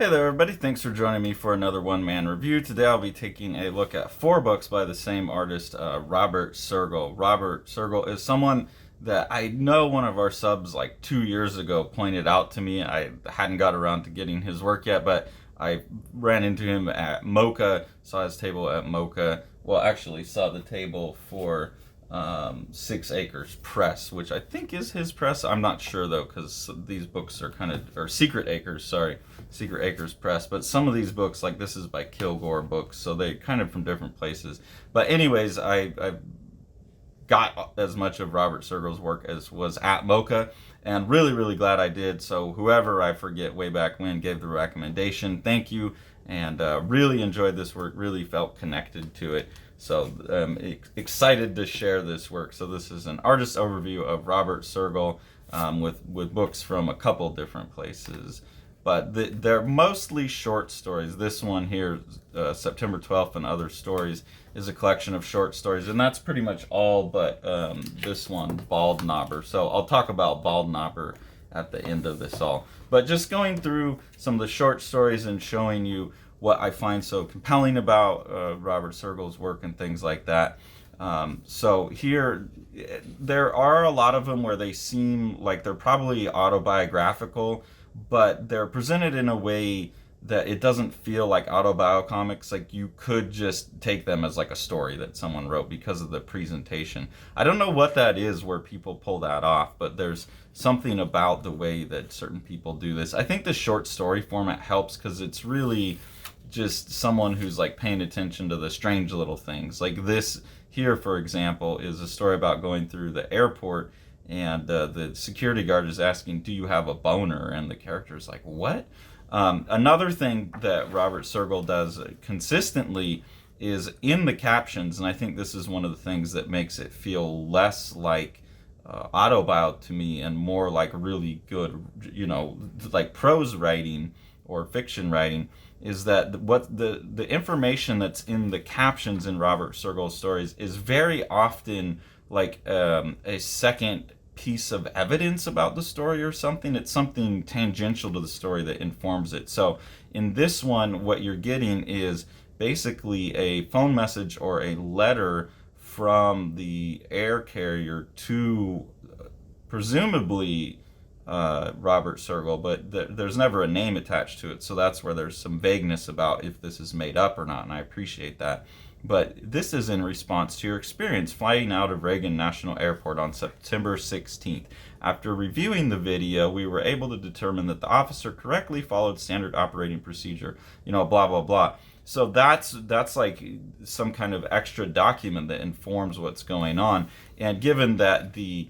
Hey there, everybody. Thanks for joining me for another one-man review. Today I'll be taking a look at 4 books by the same artist, Robert Sergel. Robert Sergel is someone that I know one of our subs like 2 years ago pointed out to me. I hadn't got around to getting his work yet, but I ran into him at MoCA, saw his table at MoCA. Well, actually saw the table for 6 Acres Press, which I think is his press. I'm not sure though, because these books are or Secret Acres, sorry, Secret Acres Press. But some of these books, like this is by Kilgore Books, so they kind of from different places. But anyways, I got as much of Robert Sergel's work as was at MoCA, and really glad I did. So whoever, I forget way back when, gave the recommendation, thank you, and really enjoyed this work, really felt connected to it. So excited to share this work. So this is an artist overview of Robert Sergel, with books from a couple different places. But they're mostly short stories. This one here, September 12th and Other Stories, is a collection of short stories. And that's pretty much all but this one, Bald Knobber. So I'll talk about Bald Knobber at the end of this all. But just going through some of the short stories and showing you what I find so compelling about Robert Sergel's work and things like that. So here, there are a lot of them where they seem like they're probably autobiographical, but they're presented in a way that it doesn't feel like autobiocomics. Like you could just take them as like a story that someone wrote because of the presentation. I don't know what that is where people pull that off, but there's something about the way that certain people do this. I think the short story format helps because it's really just someone who's like paying attention to the strange little things. Like this here, for example, is a story about going through the airport, and the security guard is asking, "Do you have a boner?" And the character's like, "What?" Another thing that Robert Sergel does consistently is in the captions, and I think this is one of the things that makes it feel less like autobio to me and more like really good, like prose writing or fiction writing, is that what the information that's in the captions in Robert Sergel's stories is very often like a second piece of evidence about the story or something. It's something tangential to the story that informs it. So in this one, what you're getting is basically a phone message or a letter from the air carrier to presumably Robert Sergel, but there's never a name attached to it, so that's where there's some vagueness about if this is made up or not, and I appreciate that. But this is in response to your experience flying out of Reagan National Airport on September 16th. After reviewing the video, we were able to determine that the officer correctly followed standard operating procedure, blah, blah, blah. So that's like some kind of extra document that informs what's going on. And given that the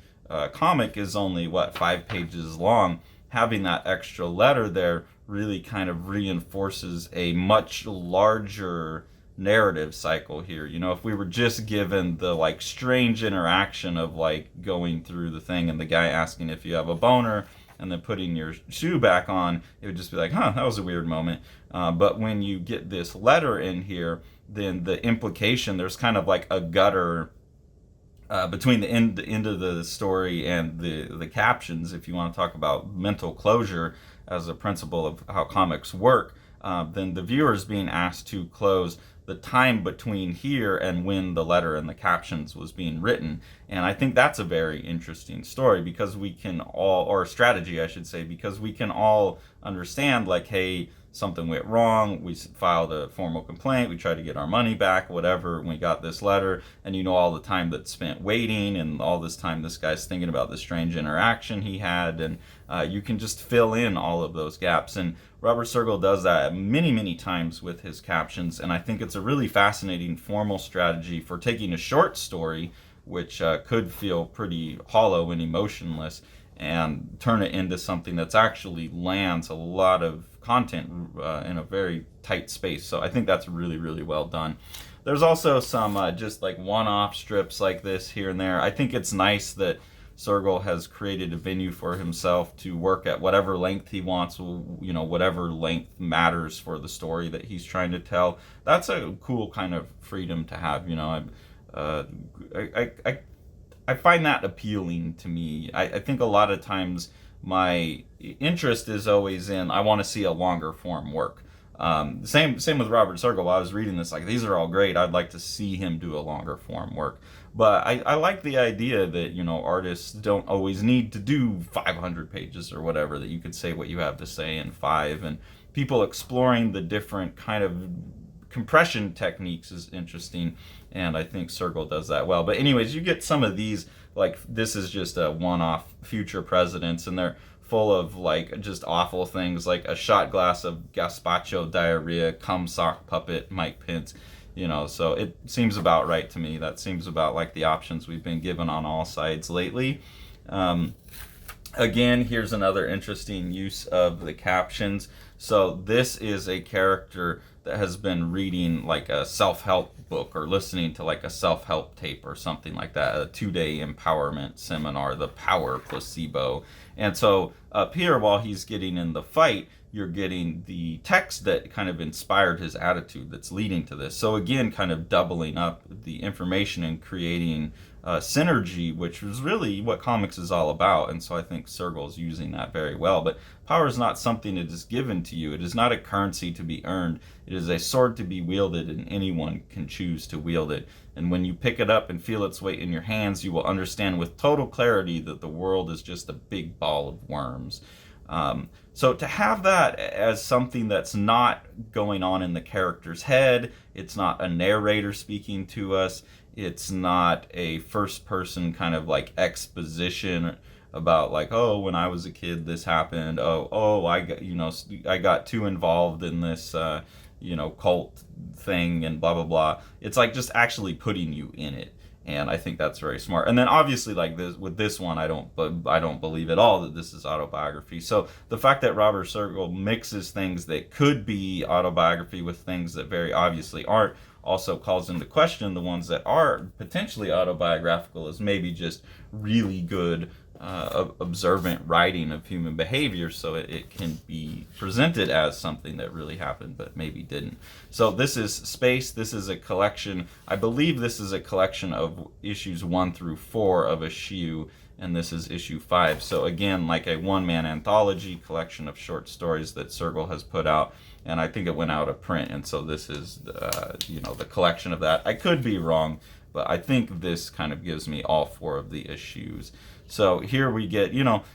comic is only 5 pages long, having that extra letter there really kind of reinforces a much larger narrative cycle here. If we were just given the like strange interaction of like going through the thing and the guy asking if you have a boner and then putting your shoe back on, it would just be like, that was a weird moment. But when you get this letter in here, then the implication, there's kind of like a gutter between the end of the story and the captions. If you want to talk about mental closure as a principle of how comics work, then the viewer is being asked to close the time between here and when the letter and the captions was being written. And I think that's a very interesting story because we can all, or strategy I should say, because we can all understand like, hey, something went wrong, we filed a formal complaint, we tried to get our money back, whatever, and we got this letter, and all the time that's spent waiting and all this time this guy's thinking about the strange interaction he had, and you can just fill in all of those gaps. And Robert Sergel does that many times with his captions, and I think it's a really fascinating formal strategy for taking a short story, which could feel pretty hollow and emotionless, and turn it into something that's actually lands a lot of content in a very tight space. So I think that's really well done. There's also some just like one-off strips like this here and there. I think it's nice that Sergel has created a venue for himself to work at whatever length he wants, whatever length matters for the story that he's trying to tell. That's a cool kind of freedom to have. I find that appealing to me. I think a lot of times my interest is always in, I want to see a longer form work. Same with Robert Sergel. While I was reading this, like, these are all great. I'd like to see him do a longer form work. But I like the idea that, artists don't always need to do 500 pages or whatever, that you could say what you have to say in 5. And people exploring the different kind of compression techniques is interesting. And I think Sergel does that well. But anyways, you get some of these, like, this is just a one-off future presidents, and they're full of like just awful things, like a shot glass of gazpacho diarrhea, cum sock puppet Mike Pence. So it seems about right to me. That seems about like the options we've been given on all sides lately. Again, here's another interesting use of the captions. So this is a character that has been reading like a self-help book, or listening to like a self-help tape or something like that, a 2-day empowerment seminar, The Power Placebo. And so up here, while he's getting in the fight, you're getting the text that kind of inspired his attitude that's leading to this. So again, kind of doubling up the information and creating synergy, which is really what comics is all about. And so I think Sergel is using that very well. But power is not something that is given to you. It is not a currency to be earned. It is a sword to be wielded, and anyone can choose to wield it. And when you pick it up and feel its weight in your hands, you will understand with total clarity that the world is just a big ball of worms. So to have that as something that's not going on in the character's head, it's not a narrator speaking to us, it's not a first person kind of like exposition about like, oh, when I was a kid this happened, I got too involved in this cult thing and blah blah blah. It's like just actually putting you in it. And I think that's very smart. And then obviously, like this with this one, I don't believe at all that this is autobiography. So the fact that Robert Sergel mixes things that could be autobiography with things that very obviously aren't also calls into question the ones that are potentially autobiographical as maybe just really good observant writing of human behavior, so it can be presented as something that really happened but maybe didn't. So this is Space. This is a collection, I believe this is a collection of issues 1 through 4 of Issue, and this is issue 5. So again, like a one-man anthology collection of short stories that Sergel has put out, and I think it went out of print, and so this is the collection of that. I could be wrong, but I think this kind of gives me all 4 of the issues. So here we get,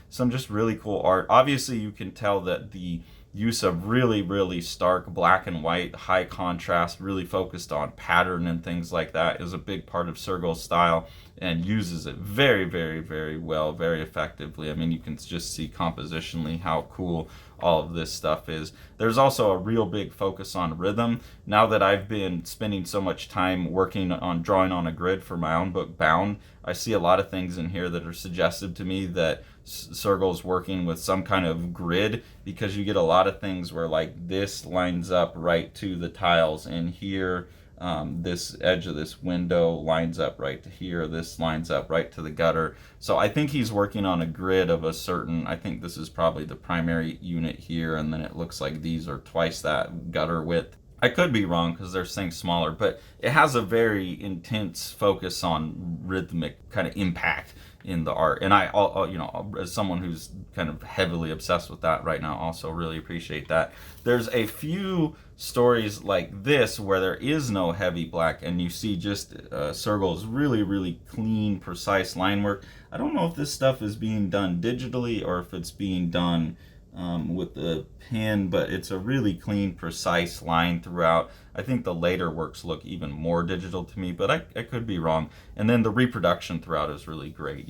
some just really cool art. Obviously, you can tell that the use of really, really stark black and white, high contrast, really focused on pattern and things like that is a big part of Sergel's style, and uses it very, very, very well, very effectively. I mean, you can just see compositionally how cool all of this stuff is. There's also a real big focus on rhythm. Now that I've been spending so much time working on drawing on a grid for my own book, Bound, I see a lot of things in here that are suggestive to me that Sergel's working with some kind of grid, because you get a lot of things where like this lines up right to the tiles, and here this edge of this window lines up right to here, this lines up right to the gutter. So I think he's working on a grid of a certain, I think this is probably the primary unit here, and then it looks like these are twice that gutter width. I could be wrong because they're saying smaller, but it has a very intense focus on rhythmic kind of impact in the art. And I, as someone who's kind of heavily obsessed with that right now, also really appreciate that. There's a few stories like this where there is no heavy black, and you see just Sergel's really, really clean, precise line work. I don't know if this stuff is being done digitally or if it's being done with the pen, but it's a really clean, precise line throughout. I think the later works look even more digital to me, but I could be wrong. And then the reproduction throughout is really great,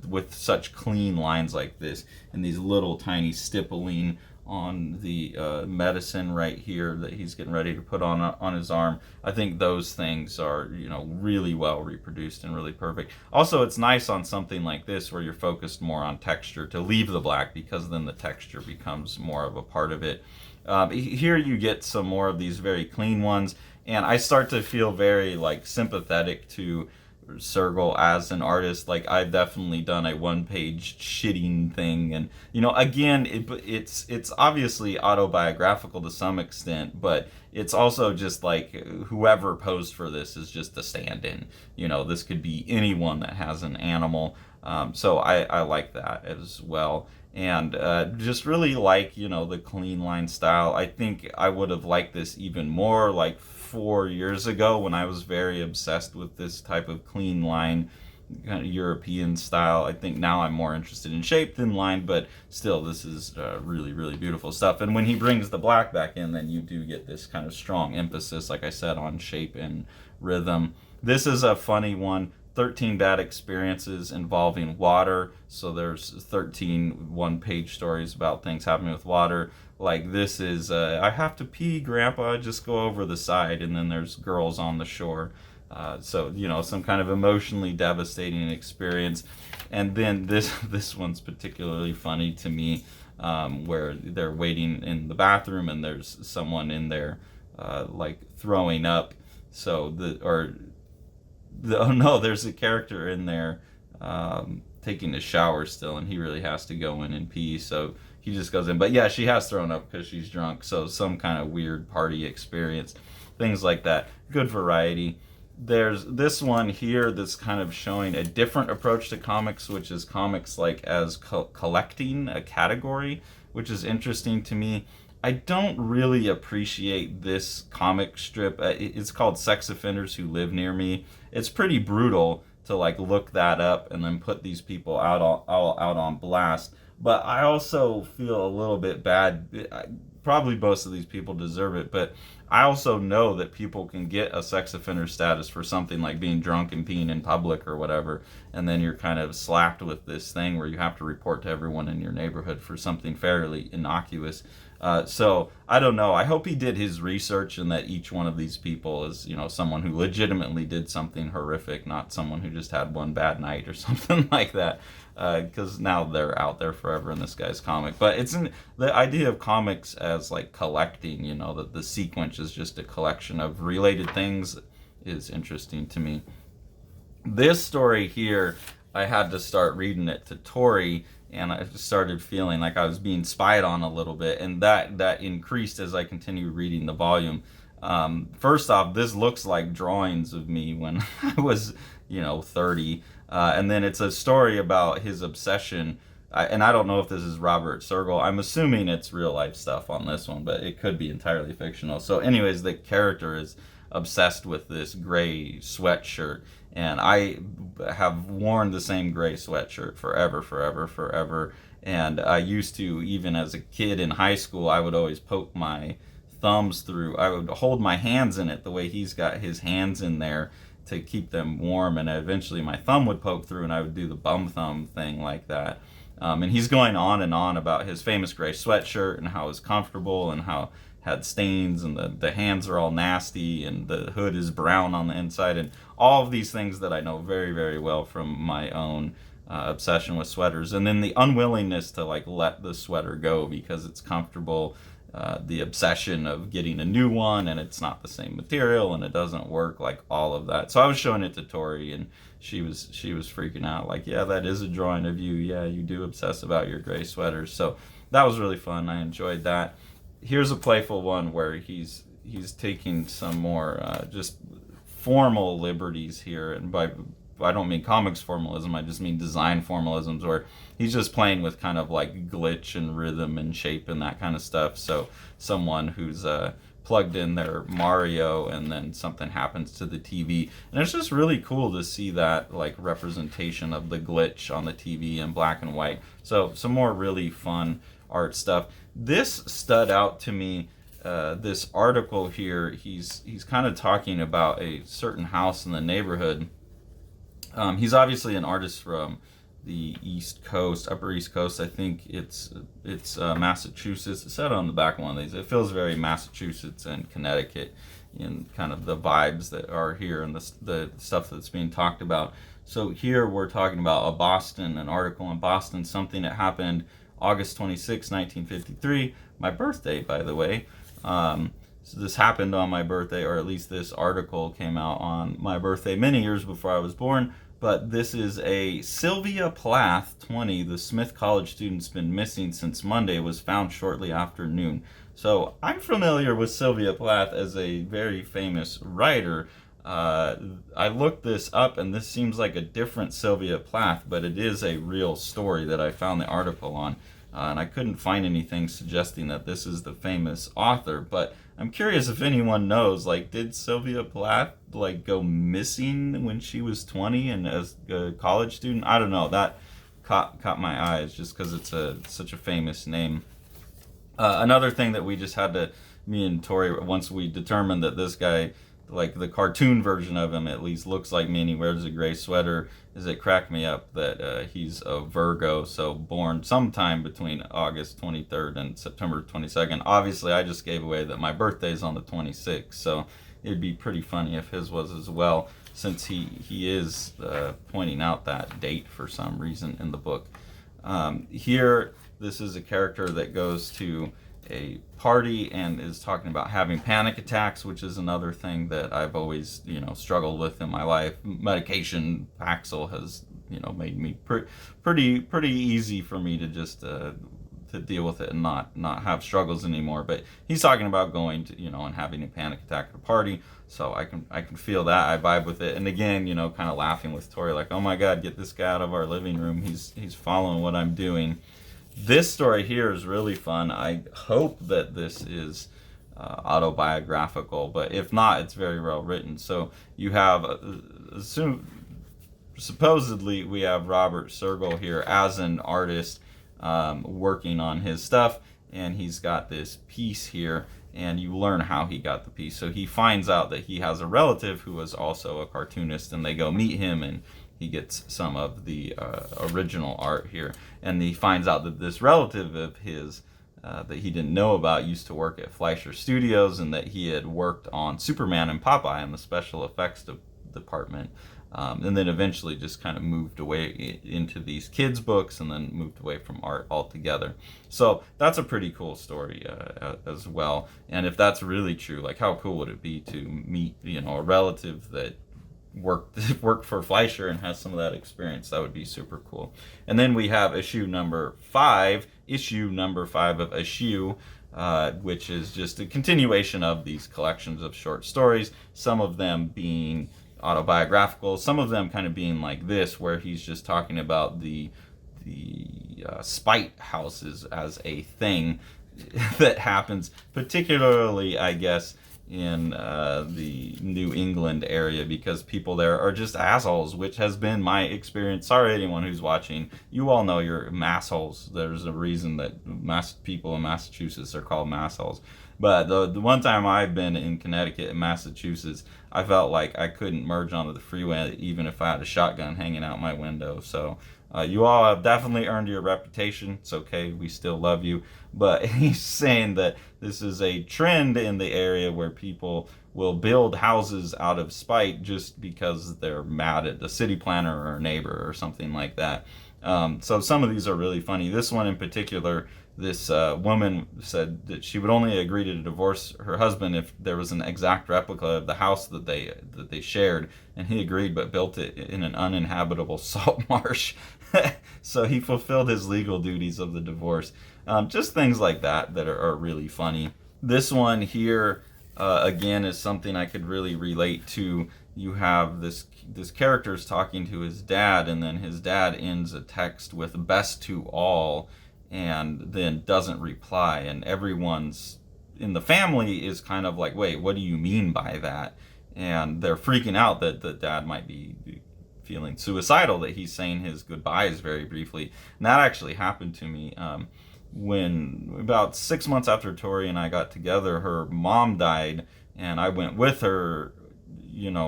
with such clean lines like this, and these little tiny stippling on the medicine right here that he's getting ready to put on his arm. I think those things are really well reproduced and really perfect. Also, it's nice on something like this where you're focused more on texture to leave the black, because then the texture becomes more of a part of it. Here you get some more of these very clean ones, and I start to feel very sympathetic to Sergel as an artist. Like, I've definitely done a one-page shitting thing, and again, it's obviously autobiographical to some extent, but it's also just like whoever posed for this is just a stand-in. This could be anyone that has an animal. So I like that as well. and just really like, you know, the clean line style. I think I would have liked this even more like 4 years ago when I was very obsessed with this type of clean line kind of European style. I think now I'm more interested in shape than line, but still, this is really, really beautiful stuff. And when he brings the black back in, then you do get this kind of strong emphasis, like I said, on shape and rhythm. This is a funny one. 13 bad experiences involving water. So there's 13 one-page stories about things happening with water. Like this is, I have to pee, Grandpa, just go over the side. And then there's girls on the shore. So, you know, some kind of emotionally devastating experience. And then this one's particularly funny to me, where they're waiting in the bathroom and there's someone in there like throwing up. So oh no, there's a character in there taking a shower still, and he really has to go in and pee, so he just goes in. But yeah, she has thrown up because she's drunk, so some kind of weird party experience, things like that. Good variety. There's this one here that's kind of showing a different approach to comics, which is comics like as collecting a category, which is interesting to me. I don't really appreciate this comic strip. It's called Sex Offenders Who Live Near Me. It's pretty brutal to like look that up and then put these people all out on blast. But I also feel a little bit bad. Probably most of these people deserve it, but I also know that people can get a sex offender status for something like being drunk and peeing in public or whatever, and then you're kind of slapped with this thing where you have to report to everyone in your neighborhood for something fairly innocuous. So I don't know. I hope he did his research and that each one of these people is, you know, someone who legitimately did something horrific, not someone who just had one bad night or something like that. Because now they're out there forever in this guy's comic. But the idea of comics as like collecting, you know, that the sequence is just a collection of related things is interesting to me. This story here, I had to start reading it to Tori, and I just started feeling like I was being spied on a little bit, and that increased as I continued reading the volume. First off, this looks like drawings of me when I was, you know, 30. And then it's a story about his obsession. And I don't know if this is Robert Sergel. I'm assuming it's real life stuff on this one, but it could be entirely fictional. So anyways, the character is obsessed with this gray sweatshirt. And I have worn the same gray sweatshirt forever. And I used to, even as a kid in high school, I would always poke my thumbs through. I would hold my hands in it the way he's got his hands in there to keep them warm, and eventually my thumb would poke through and I would do the bum thumb thing like that. And he's going on and on about his famous gray sweatshirt and how it's comfortable and how it had stains and the hands are all nasty and the hood is brown on the inside, and all of these things that I know very, very well from my own obsession with sweaters. And then the unwillingness to like let the sweater go because it's comfortable. The obsession of getting a new one and it's not the same material and it doesn't work, like all of that. So I was showing it to Tori and she was freaking out, like, yeah, that is a drawing of you. Yeah, you do obsess about your gray sweaters. So that was really fun. I enjoyed that. Here's a playful one where he's taking some more just formal liberties here, and by I don't mean comics formalism, I just mean design formalisms, where he's just playing with kind of like glitch and rhythm and shape and that kind of stuff. So someone who's plugged in their Mario and then something happens to the TV. And it's just really cool to see that like representation of the glitch on the TV in black and white. So some more really fun art stuff. This stood out to me. This article here, he's kind of talking about a certain house in the neighborhood. He's obviously an artist from the East Coast, Upper East Coast. I think it's Massachusetts. It said on the back of one of these. It feels very Massachusetts and Connecticut in kind of the vibes that are here and the stuff that's being talked about. So here we're talking about an article in Boston, something that happened August 26, 1953. My birthday, by the way. So this happened on my birthday, or at least this article came out on my birthday many years before I was born. But this is a Sylvia Plath, 20, the Smith College student's been missing since Monday, was found shortly after noon. So I'm familiar with Sylvia Plath as a very famous writer. I looked this up, and this seems like a different Sylvia Plath, but it is a real story that I found the article on. and I couldn't find anything suggesting that this is the famous author. But I'm curious if anyone knows, like, did Sylvia Plath like go missing when she was 20 and as a college student? I don't know. That caught my eyes just because it's such a famous name. Another thing that we just had to, me and Tori, once we determined that this guy, like the cartoon version of him at least, looks like me and he wears a gray sweater, is it cracked me up that he's a Virgo, so born sometime between August 23rd and September 22nd. Obviously, I just gave away that my birthday's on the 26th, so it'd be pretty funny if his was as well, since he is pointing out that date for some reason in the book. Here, this is a character that goes to a party and is talking about having panic attacks, which is another thing that I've always, struggled with in my life. Medication, Paxil, has, made me pretty easy for me to just to deal with it and not have struggles anymore. But he's talking about going to, and having a panic attack at a party, so I can feel that. I vibe with it, and again, kind of laughing with Tori, like, oh my God, get this guy out of our living room. He's following what I'm doing. This story here is really fun. I hope that this is autobiographical, but if not, it's very well written. So you have, supposedly, we have Robert Sergel here as an artist working on his stuff, and he's got this piece here, and you learn how he got the piece. So he finds out that he has a relative who is also a cartoonist, and they go meet him, and he gets some of the original art here, and he finds out that this relative of his that he didn't know about used to work at Fleischer Studios, and that he had worked on Superman and Popeye in the special effects department, and then eventually just kind of moved away into these kids' books, and then moved away from art altogether. So that's a pretty cool story as well. And if that's really true, like, how cool would it be to meet a relative that worked for Fleischer and has some of that experience? That would be super cool. And then we have issue number 5 of Issue, which is just a continuation of these collections of short stories, some of them being autobiographical, some of them kind of being like this, where he's just talking about the spite houses as a thing that happens, particularly, I guess, in the New England area, because people there are just assholes, which has been my experience. Sorry, anyone who's watching, you all know you're massholes. There's a reason that people in Massachusetts are called massholes. But the one time I've been in Connecticut and Massachusetts, I felt like I couldn't merge onto the freeway even if I had a shotgun hanging out my window. So you all have definitely earned your reputation. It's okay, we still love you. But he's saying that this is a trend in the area where people will build houses out of spite just because they're mad at the city planner or a neighbor or something like that. So some of these are really funny. This one in particular, this woman said that she would only agree to divorce her husband if there was an exact replica of the house that they shared, and he agreed, but built it in an uninhabitable salt marsh. So he fulfilled his legal duties of the divorce. Just things like that are really funny. This one here, again, is something I could really relate to. You have this character's talking to his dad, and then his dad ends a text with "best to all," and then doesn't reply, and everyone's in the family is kind of like, wait, what do you mean by that? And they're freaking out that the dad might be feeling suicidal, that he's saying his goodbyes very briefly. And that actually happened to me when about 6 months after Tori and I got together, her mom died, and I went with her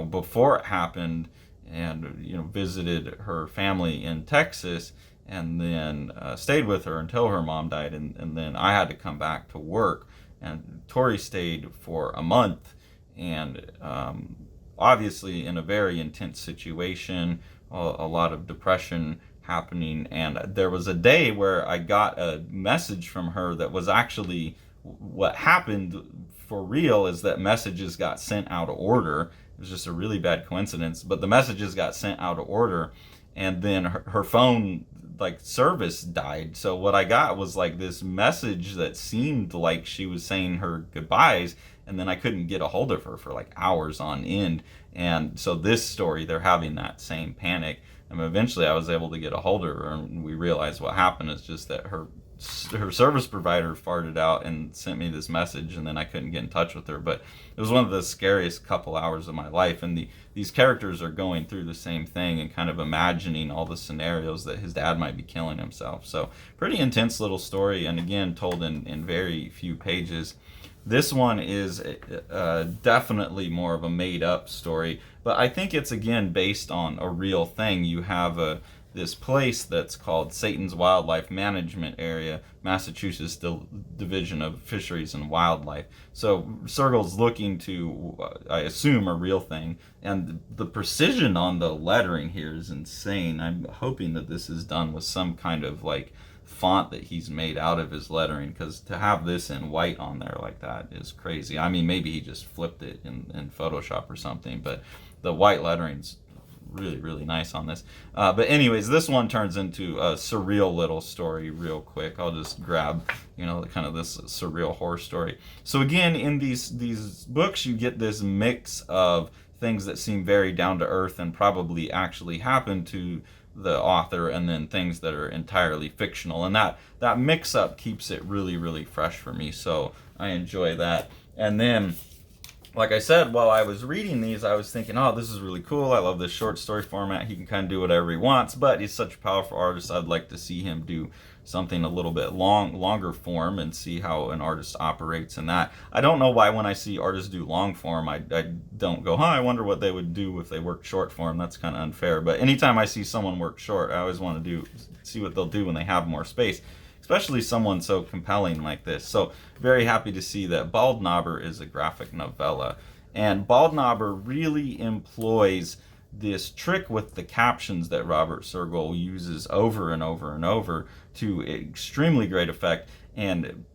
before it happened, and visited her family in Texas, and then stayed with her until her mom died, and then I had to come back to work, and Tori stayed for a month, and obviously in a very intense situation, a lot of depression happening, and there was a day where I got a message from her that was actually what happened for real, is that messages got sent out of order. It was just a really bad coincidence, but the messages got sent out of order, and then her phone service died. So what I got was this message that seemed like she was saying her goodbyes, and then I couldn't get a hold of her for hours on end. And so this story, they're having that same panic, and eventually I was able to get a hold of her, and we realized what happened is just that her her service provider farted out and sent me this message, and then I couldn't get in touch with her. But it was one of the scariest couple hours of my life, and these characters are going through the same thing and kind of imagining all the scenarios that his dad might be killing himself. So pretty intense little story, and again told in very few pages. This one is definitely more of a made-up story, but I think it's again based on a real thing. You have this place that's called Satan's Wildlife Management Area, Massachusetts Division of Fisheries and Wildlife. So Sergel's looking to, I assume, a real thing, and the precision on the lettering here is insane. I'm hoping that this is done with some kind of like font that he's made out of his lettering, because to have this in white on there like that is crazy. I mean, maybe he just flipped it in Photoshop or something, but the white lettering's really, really nice on this. But anyways, this one turns into a surreal little story real quick. I'll just grab, kind of this surreal horror story. So again, in these books, you get this mix of things that seem very down to earth and probably actually happened to the author, and then things that are entirely fictional, and that mix up keeps it really, really fresh for me, so I enjoy that. And then, like I said, while I was reading these, I was thinking, oh, this is really cool. I love this short story format. He can kind of do whatever he wants, but he's such a powerful artist. I'd like to see him do something a little bit longer form and see how an artist operates in that. I don't know why when I see artists do long form, I don't go, I wonder what they would do if they worked short form. That's kind of unfair. But anytime I see someone work short, I always want to see what they'll do when they have more space, especially someone so compelling like this. So very happy to see that Baldknobber is a graphic novella. And Baldknobber really employs this trick with the captions that Robert Sergel uses over and over and over to extremely great effect, and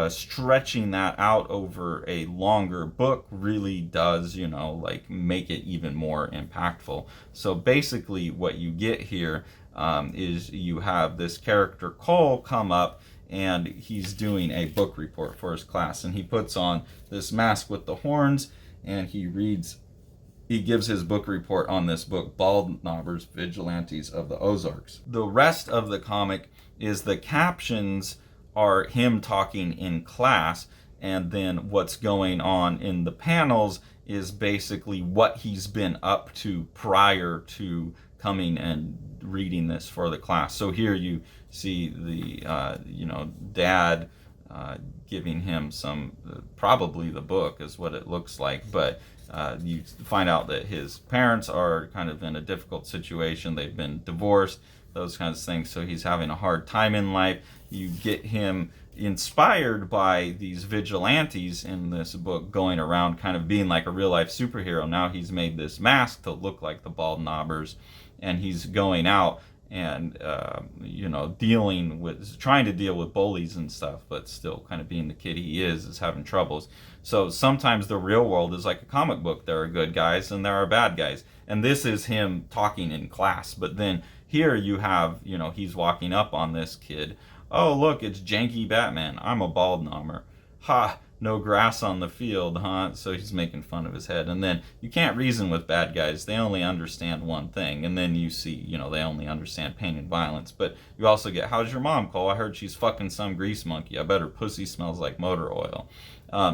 stretching that out over a longer book really does, make it even more impactful. So basically what you get here is you have this character Cole come up, and he's doing a book report for his class, and he puts on this mask with the horns, and he gives his book report on this book, Baldknobber's Vigilantes of the Ozarks. The rest of the comic is the captions are him talking in class, and then what's going on in the panels is basically what he's been up to prior to coming and reading this for the class. So here you see the dad giving him probably the book is what it looks like, but you find out that his parents are kind of in a difficult situation. They've been divorced, those kinds of things, so he's having a hard time in life. You get him inspired by these vigilantes in this book going around kind of being like a real life superhero. Now he's made this mask to look like the Baldknobbers, and he's going out and trying to deal with bullies and stuff, but still kind of being the kid he is having troubles. So sometimes the real world is like a comic book. There are good guys and there are bad guys, and this is him talking in class. But then here you have, he's walking up on this kid. Oh, look, it's janky Batman. I'm a Baldknobber. Ha, no grass on the field, huh? So he's making fun of his head. And then you can't reason with bad guys. They only understand one thing. And then you see, they only understand pain and violence. But you also get, how's your mom, Cole? I heard she's fucking some grease monkey. I bet her pussy smells like motor oil.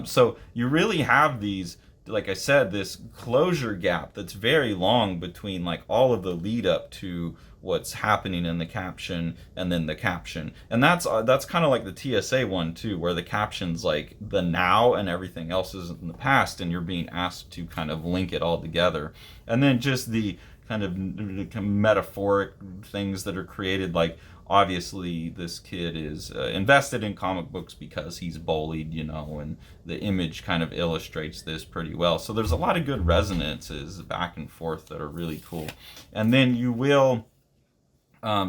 So you really have these, like I said, this closure gap that's very long between like all of the lead up to what's happening in the caption and then the caption. And that's kind of like the TSA one too, where the caption's like the now and everything else is in the past, and you're being asked to kind of link it all together. And then just the kind of metaphoric things that are created, like obviously this kid is invested in comic books because he's bullied, and the image kind of illustrates this pretty well. So there's a lot of good resonances back and forth that are really cool. And then you will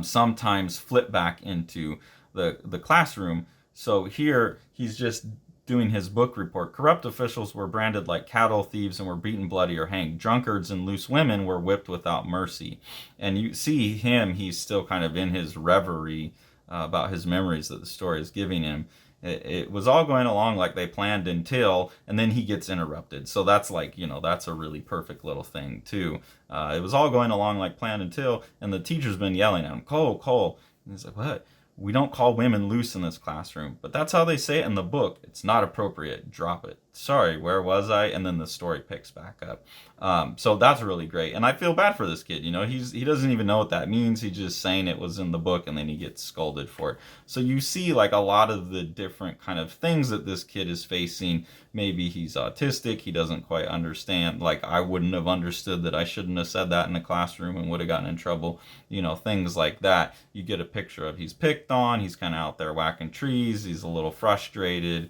sometimes flip back into the classroom. So here he's just doing his book report. Corrupt officials were branded like cattle thieves and were beaten bloody or hanged. Drunkards and loose women were whipped without mercy. And you see him, he's still kind of in his reverie about his memories that the story is giving him. It was all going along like they planned until, and then he gets interrupted. So that's like, that's a really perfect little thing too. It was all going along like planned until, and the teacher's been yelling at him, Cole. And he's like, We don't call women loose in this classroom, but that's how they say it in the book. It's not appropriate. Drop it. Sorry, where was I? And then the story picks back up. So that's really great. And I feel bad for this kid. You know, he doesn't even know what that means. He's just saying it was in the book, and then he gets scolded for it. So you see like a lot of the different kind of things that this kid is facing. Maybe he's autistic. He doesn't quite understand. Like, I wouldn't have understood that I shouldn't have said that in a classroom and would have gotten in trouble. You know, things like that. You get a picture of he's picked on. He's kind of out there whacking trees. He's a little frustrated.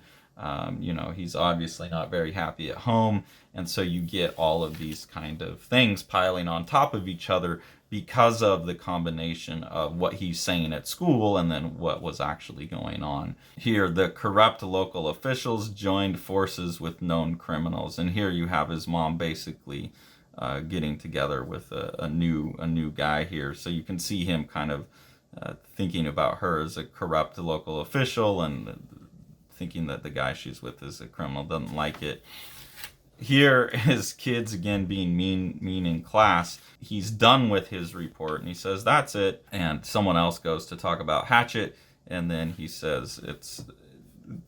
You know, he's obviously not very happy at home. And so you get all of these kind of things piling on top of each other because of the combination of what he's saying at school and then what was actually going on. Here, the corrupt local officials joined forces with known criminals. And here you have his mom basically getting together with a new guy here. So you can see him kind of thinking about her as a corrupt local official and thinking that the guy she's with is a criminal, doesn't like it. Here, his kids again being mean in class. He's done with his report and he says, that's it. And someone else goes to talk about Hatchet. And then he says,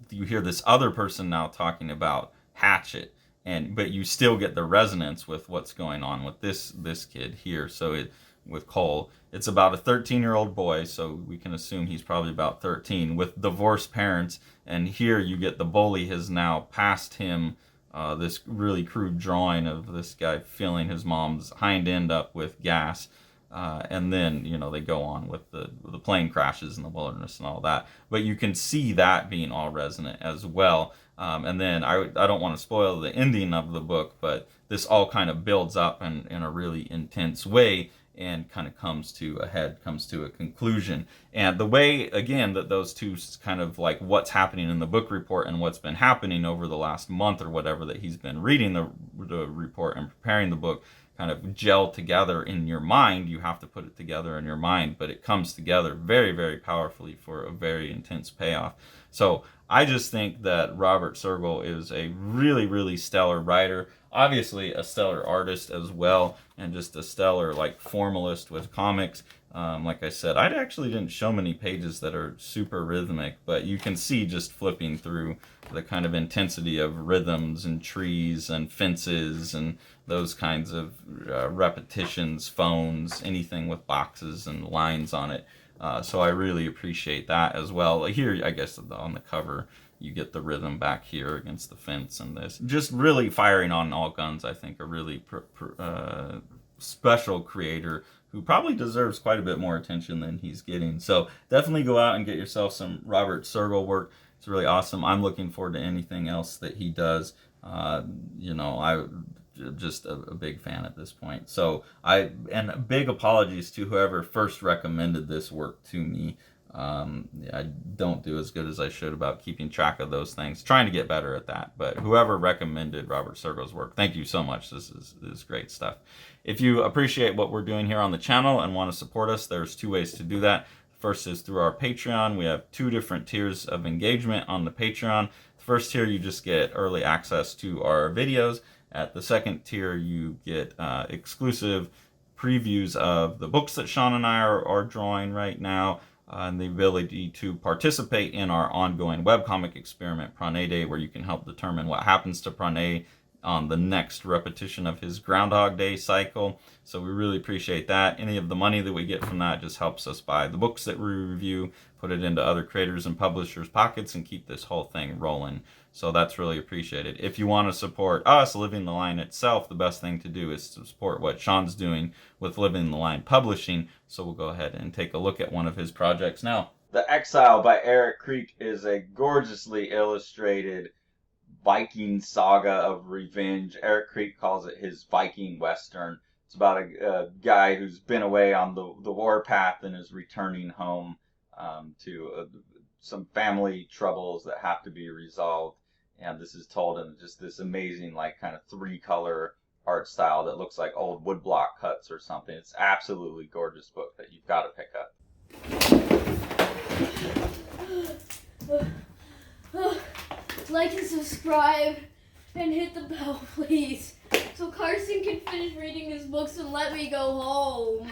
you hear this other person now talking about Hatchet. But you still get the resonance with what's going on with this kid here. So with Cole, it's about a 13-year-old boy, so we can assume he's probably about 13, with divorced parents. And here you get the bully has now passed him this really crude drawing of this guy filling his mom's hind end up with gas. And then, you know, they go on with the plane crashes in the wilderness and all that. But you can see that being all resonant as well. And then I don't want to spoil the ending of the book, but this all kind of builds up in a really intense way and kind of comes to a conclusion. And the way, again, that those two kind of like what's happening in the book report and what's been happening over the last month or whatever that he's been reading the report and preparing the book kind of gel together in your mind. You have to put it together in your mind, but it comes together very, very powerfully for a very intense payoff. So I just think that Robert Sergel is a really, really stellar writer, obviously a stellar artist as well, and just a stellar like formalist with comics. Like I said, I actually didn't show many pages that are super rhythmic, but you can see just flipping through the kind of intensity of rhythms and trees and fences and those kinds of repetitions, phones, anything with boxes and lines on it. So I really appreciate that as well. Here, I guess on the cover, you get the rhythm back here against the fence and this. Just really firing on all guns, I think, a really special creator who probably deserves quite a bit more attention than he's getting. So definitely go out and get yourself some Robert Sergel work. It's really awesome. I'm looking forward to anything else that he does. I'm just a big fan at this point. So and big apologies to whoever first recommended this work to me. I don't do as good as I should about keeping track of those things. Trying to get better at that. But whoever recommended Robert Sergel's work, thank you so much. This is great stuff. If you appreciate what we're doing here on the channel and want to support us, there's two ways to do that. First is through our Patreon. We have 2 different tiers of engagement on the Patreon. The first tier, you just get early access to our videos. At the second tier, you get exclusive previews of the books that Sean and I are drawing right now, and the ability to participate in our ongoing webcomic experiment, Prane Day, where you can help determine what happens to Prane on the next repetition of his Groundhog Day cycle. So we really appreciate that. Any of the money that we get from that just helps us buy the books that we review, put it into other creators and publishers' pockets, and keep this whole thing rolling. So that's really appreciated. If you want to support us, Living the Line itself, the best thing to do is to support what Sean's doing with Living the Line Publishing. So we'll go ahead and take a look at one of his projects now. The Exile by Eric Creek is a gorgeously illustrated Viking saga of revenge. Eric Creek calls it his Viking Western. It's about a guy who's been away on the warpath and is returning home to some family troubles that have to be resolved. And this is told in just this amazing, like, kind of 3-color art style that looks like old woodblock cuts or something. It's absolutely gorgeous book that you've got to pick up. Like and subscribe and hit the bell, please, so Carson can finish reading his books and let me go home.